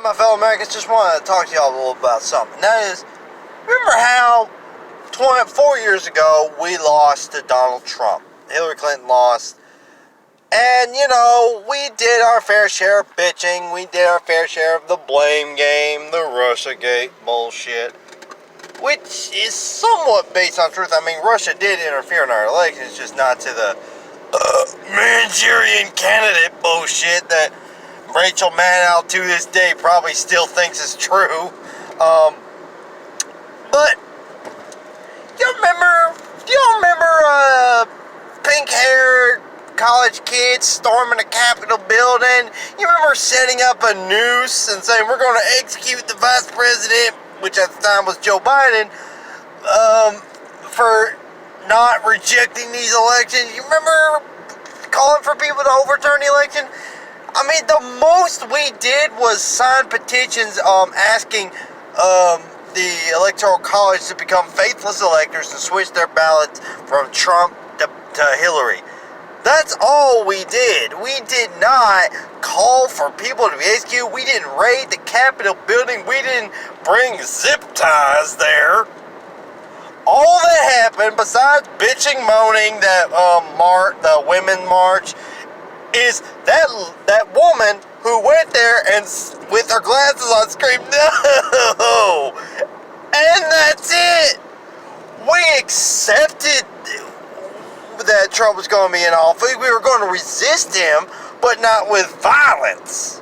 my fellow Americans, just want to talk to y'all a little about something. That is, remember how 4 years ago we lost to Donald Trump? Hillary Clinton lost. And, you know, we did our fair share of bitching. We did our fair share of the blame game, the Russiagate bullshit, which is somewhat based on truth. I mean, Russia did interfere in our elections, just not to the Manchurian candidate bullshit that Rachel Maddow to this day probably still thinks is true. But do y'all remember pink-haired college kids storming the Capitol building? You remember setting up a noose and saying, we're going to execute the vice president, which at the time was Joe Biden, for not rejecting these elections? You remember calling for people to overturn the election? I mean, the most we did was sign petitions asking the Electoral College to become faithless electors and switch their ballots from Trump to Hillary. That's all we did. We did not call for people to be executed. We didn't raid the Capitol building. We didn't bring zip ties there. All that happened, besides bitching, moaning that the Women March, is that woman who went there and with her glasses on screamed, "No!" And that's it. We accepted that Trump was going to be in office. We were going to resist him, but not with violence.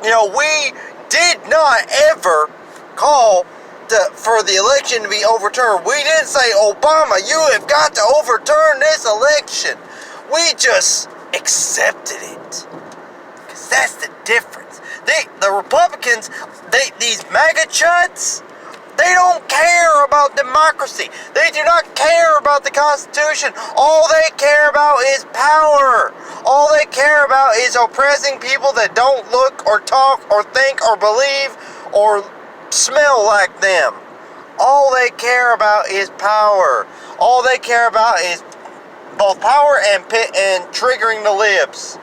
You know, we did not ever call for the election to be overturned. We didn't say, Obama, you have got to overturn this election. We just accepted it. Because that's the difference. The Republicans, these MAGA chuds, they don't care about democracy. They do not care about the Constitution. All they care about is power. All they care about is oppressing people that don't look or talk or think or believe or smell like them. All they care about is power. All they care about is both power and triggering the libs.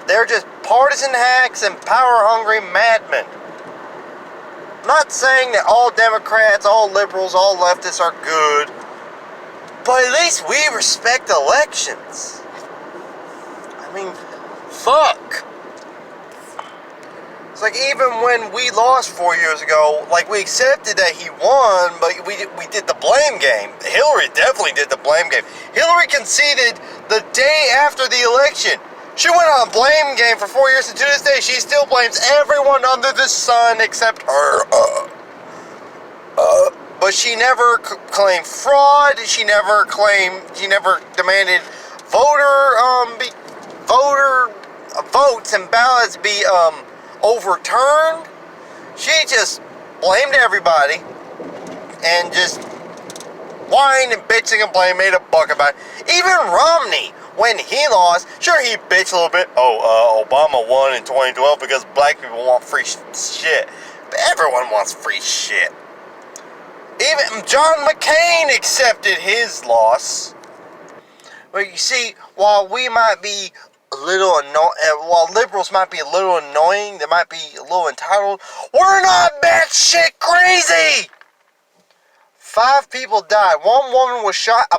They're just partisan hacks and power-hungry madmen. I'm not saying that all Democrats, all liberals, all leftists are good, but at least we respect elections. I mean, fuck. It's like even when we lost 4 years ago, like we accepted that he won, but we did the blame game. Hillary definitely did the blame game. Hillary conceded the day after the election. She went on a blame game for 4 years, and to this day, she still blames everyone under the sun except her. But she never claimed fraud. She never demanded votes and ballots be overturned. She just blamed everybody and just whined and bitching and blame, made a buck about it. Even Romney, when he lost, sure, he bitched a little bit. Obama won in 2012 because black people want free shit. But everyone wants free shit. Even John McCain accepted his loss. But you see, while we might be a little while liberals might be a little annoying, they might be a little entitled, we're not batshit crazy! 5 people died. One woman was shot, a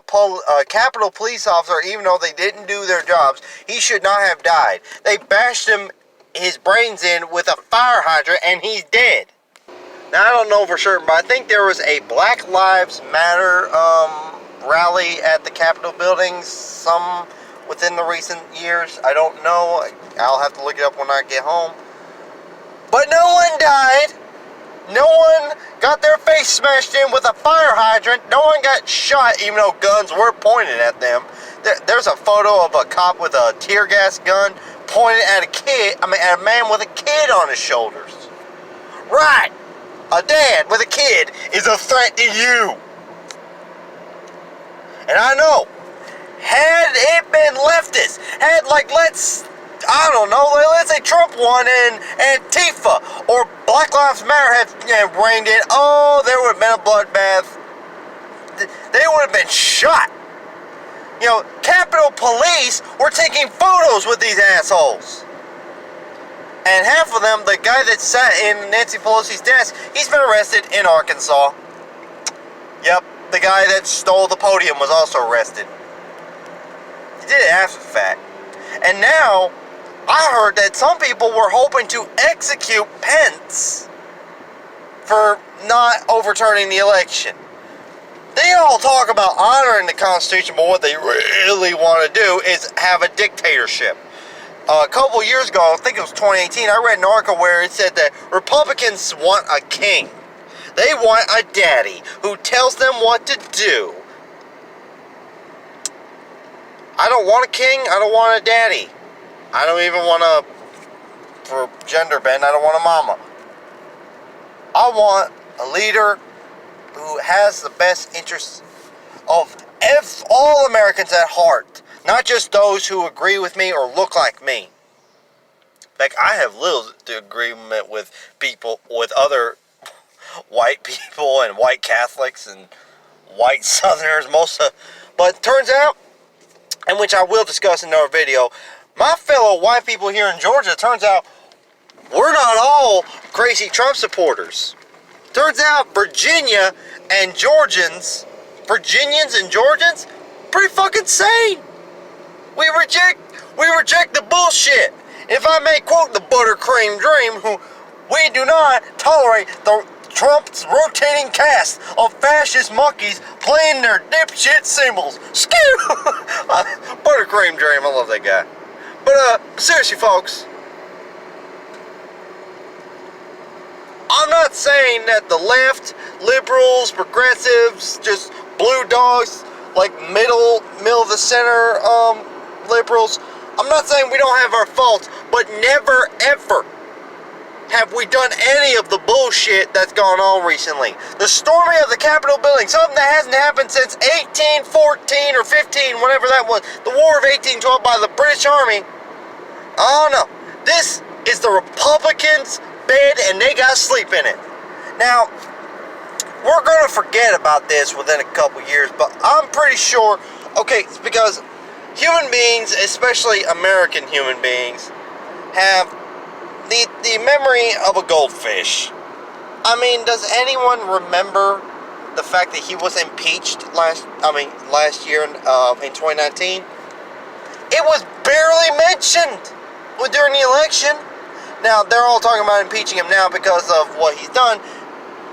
Capitol police officer, even though they didn't do their jobs. He should not have died. They bashed his brains in with a fire hydrant, and he's dead. Now, I don't know for sure, but I think there was a Black Lives Matter rally at the Capitol building within the recent years. I don't know. I'll have to look it up when I get home. But no one died. No one got their face smashed in with a fire hydrant. No one got shot, even though guns were pointed at them. There's a photo of a cop with a tear gas gun pointed at at a man with a kid on his shoulders. Right. A dad with a kid is a threat to you. And I know, had it been leftist, let's say Trump won and Antifa or Black Lives Matter had reigned in, there would have been a bloodbath. They would have been shot. You know, Capitol Police were taking photos with these assholes. And half of them, the guy that sat in Nancy Pelosi's desk, he's been arrested in Arkansas. Yep, the guy that stole the podium was also arrested. He did it after the fact. And now, I heard that some people were hoping to execute Pence for not overturning the election. They all talk about honoring the Constitution, but what they really want to do is have a dictatorship. A couple years ago, I think it was 2018, I read an article where it said that Republicans want a king. They want a daddy who tells them what to do. I don't want a king, I don't want a daddy. I don't even want for gender bend, I don't want a mama. I want a leader who has the best interests of all Americans at heart. Not just those who agree with me or look like me. In fact, I have little agreement with people, with other white people and white Catholics and white Southerners, but it turns out, and which I will discuss in another video, my fellow white people here in Georgia, turns out we're not all crazy Trump supporters. Turns out Virginians and Georgians, pretty fucking sane. We reject the bullshit. If I may quote the Buttercream Dream, we do not tolerate the Trump's rotating cast of fascist monkeys playing their dipshit symbols. Skew! Buttercream Dream, I love that guy. But seriously, folks, I'm not saying that the left, liberals, progressives, just blue dogs, like middle of the center liberals, I'm not saying we don't have our faults, but never ever have we done any of the bullshit that's gone on recently. The storming of the Capitol building, something that hasn't happened since 1814 or 15, whatever that was, the War of 1812 by the British Army. Oh no, this is the Republicans' bed and they got sleep in it. Now, we're going to forget about this within a couple years, but I'm pretty sure, okay, it's because human beings, especially American human beings, have the memory of a goldfish. I mean, does anyone remember the fact that he was impeached last year in 2019? It was barely mentioned during the election. Now, they're all talking about impeaching him now because of what he's done.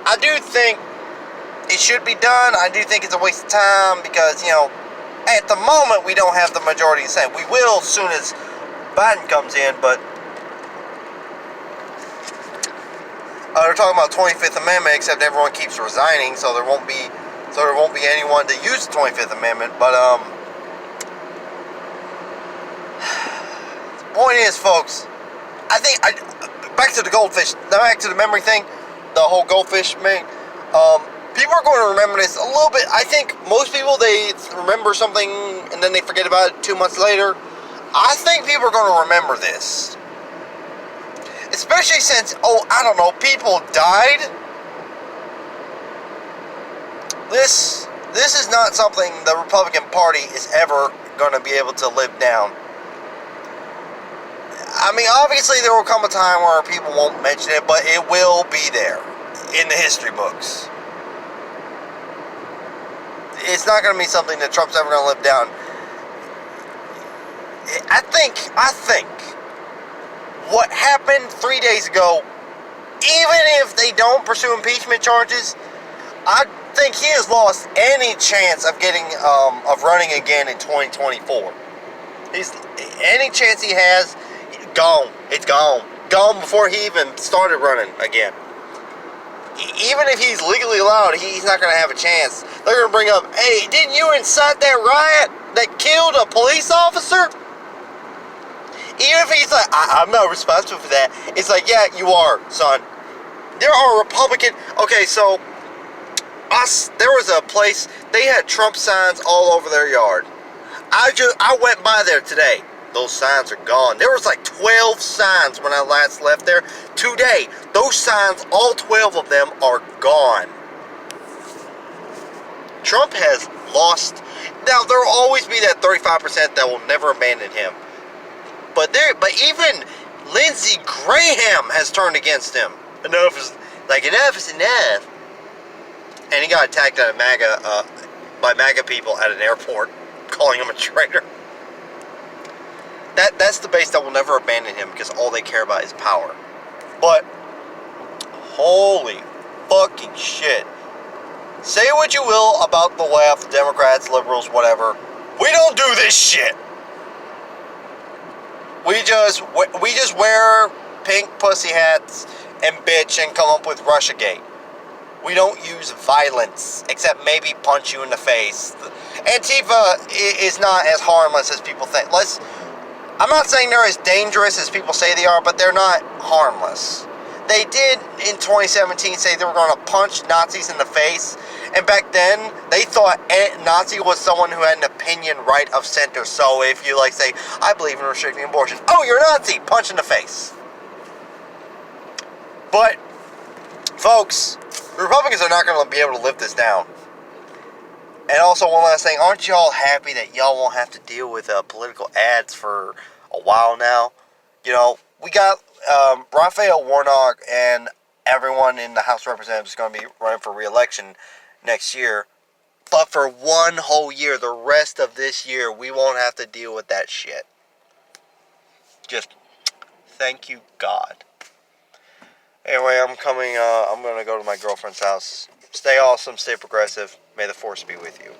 I do think it should be done. I do think it's a waste of time because, at the moment, we don't have the majority of the Senate. We will as soon as Biden comes in, but they're talking about 25th Amendment, except everyone keeps resigning, so there won't be anyone to use the 25th Amendment. But the point is, folks, back to the goldfish, back to the memory thing, the whole goldfish thing. People are going to remember this a little bit. I think most people, they remember something and then they forget about it 2 months later. I think people are going to remember this. Especially since, people died. This is not something the Republican Party is ever going to be able to live down. I mean, obviously there will come a time where people won't mention it, but it will be there in the history books. It's not going to be something that Trump's ever going to live down. I think what happened 3 days ago, even if they don't pursue impeachment charges, I think he has lost any chance of of running again in 2024. Any chance he has, gone. It's gone. Gone before he even started running again. Even if he's legally allowed, he's not going to have a chance. They're going to bring up, hey, didn't you incite that riot that killed a police officer? Even if he's like, I'm not responsible for that. It's like, yeah, you are, son. There are Republican... Okay, so... there was a place, they had Trump signs all over their yard. I went by there today. Those signs are gone. There was like 12 signs when I last left there. Today, those signs, all 12 of them are gone. Trump has lost. Now, there will always be that 35% that will never abandon him. But even Lindsey Graham has turned against him. Enough is enough. And he got attacked at by MAGA people at an airport, calling him a traitor. That's the base that will never abandon him because all they care about is power. But holy fucking shit. Say what you will about the left, Democrats, liberals, whatever. We don't do this shit. We just wear pink pussy hats and bitch and come up with Russiagate. We don't use violence, except maybe punch you in the face. Antifa is not as harmless as people think. I'm not saying they're as dangerous as people say they are, but they're not harmless. They did, in 2017, say they were going to punch Nazis in the face. And back then, they thought a Nazi was someone who had an opinion right of center. So if you, say, I believe in restricting abortion. Oh, you're a Nazi! Punch in the face. But, folks, the Republicans are not going to be able to live this down. And also, one last thing. Aren't y'all happy that y'all won't have to deal with political ads for a while now? You know, we got Raphael Warnock and everyone in the House of Representatives is going to be running for re-election next year. But for one whole year, the rest of this year, we won't have to deal with that shit. Just thank you, God. Anyway, I'm going to go to my girlfriend's house. Stay awesome, stay progressive. May the force be with you.